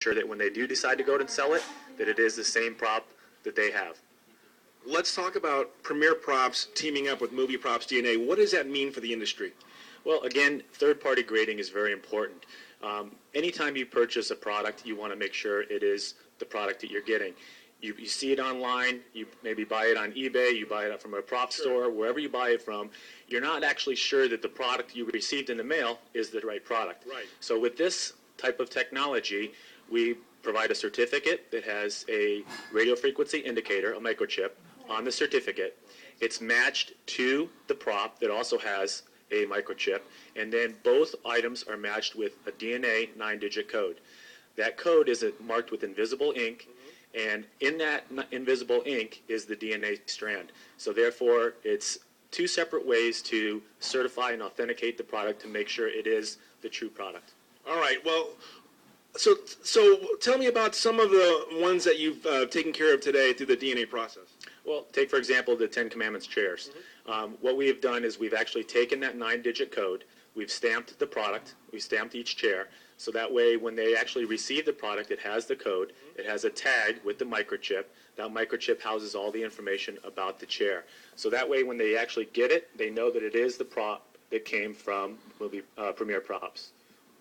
sure that when they do decide to go and sell it, that it is the same prop that they have. Let's talk about Premiereprops teaming up with Movieprops DNA. What does that mean for the industry? Well, again, third-party grading is very important. Anytime you purchase a product, you want to make sure it is the product that you're getting. You see it online, you maybe buy it on eBay, you buy it from a prop store, wherever you buy it from, you're not actually sure that the product you received in the mail is the right product. Right. So with this type of technology, we provide a certificate that has a radio frequency indicator, a microchip, on the certificate. It's matched to the prop that also has a microchip, and then both items are matched with a DNA 9-digit code. That code is marked with invisible ink, and in that invisible ink is the DNA strand. So therefore, it's two separate ways to certify and authenticate the product to make sure it is the true product. All right. Well, so tell me about some of the ones that you've taken care of today through the DNA process. Well, take, for example, the 10 Commandments chairs. What we have done is we've actually taken that 9-digit code, we've stamped the product, we've stamped each chair, so that way when they actually receive the product, it has the code, it has a tag with the microchip. That microchip houses all the information about the chair. So that way when they actually get it, they know that it is the prop that came from Premiereprops.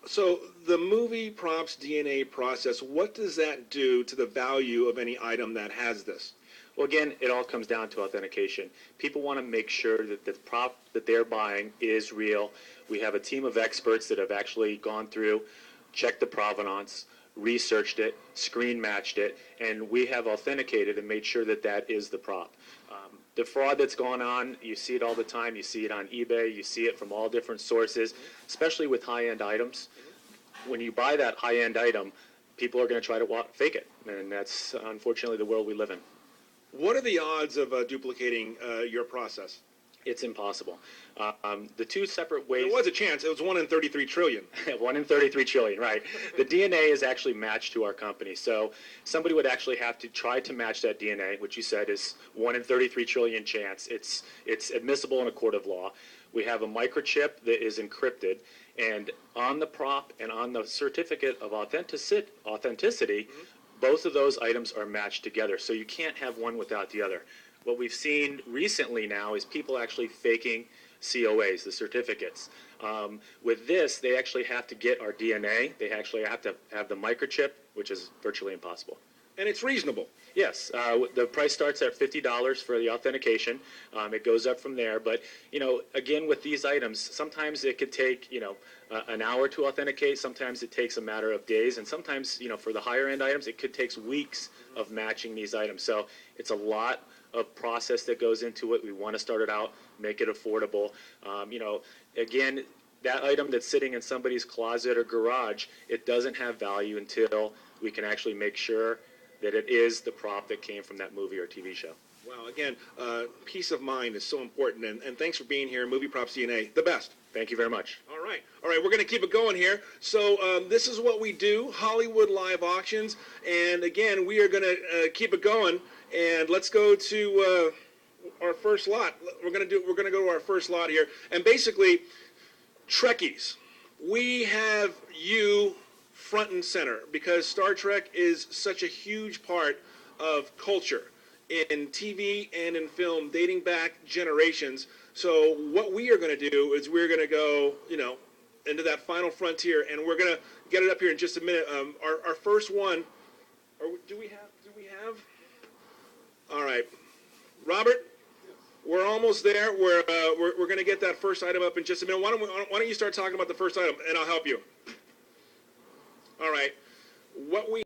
So the Movieprops DNA process, what does that do to the value of any item that has this? Well, again, it all comes down to authentication. People want to make sure that the prop that they're buying is real. We have a team of experts that have actually gone through, checked the provenance, researched it, screen matched it, and we have authenticated and made sure that that is the prop. The fraud that's going on, you see it all the time. You see it on eBay. You see it from all different sources, especially with high-end items. When you buy that high-end item, people are going to try to fake it, and that's unfortunately the world we live in. What are the odds of duplicating your process? It's impossible. The two separate ways... There was a chance. It was 1 in 33 trillion. 1 in 33 trillion, right. The DNA is actually matched to our company. So somebody would actually have to try to match that DNA, which you said is 1 in 33 trillion chance. It's admissible in a court of law. We have a microchip that is encrypted, and on the prop and on the certificate of authenticity, both of those items are matched together. So you can't have one without the other. What we've seen recently now is people actually faking COAs, the certificates. With this, they actually have to get our DNA. They actually have to have the microchip, which is virtually impossible. And it's reasonable. Yes, the price starts at $50 for the authentication. It goes up from there. But, again, with these items, sometimes it could take, an hour to authenticate. Sometimes it takes a matter of days. And sometimes, for the higher-end items, it could take weeks of matching these items. So it's a lot of process that goes into it. We want to start it out, make it affordable. Again, that item that's sitting in somebody's closet or garage, it doesn't have value until we can actually make sure that it is the prop that came from that movie or TV show. Wow, again, peace of mind is so important, and thanks for being here, Movieprops DNA, the best. Thank you very much. All right, we're going to keep it going here. So this is what we do, Hollywood Live Auctions, and again, we are going to keep it going, and let's go to our first lot. We're going to go to our first lot here, and basically, Trekkies, we have you front and center because Star Trek is such a huge part of culture in TV and in film dating back generations. So what we are going to do is we're going to go, into that final frontier, and we're going to get it up here in just a minute. Our first one, do we have? All right, Robert, we're almost there. We're going to get that first item up in just a minute. Why don't you start talking about the first item, and I'll help you. All right, what we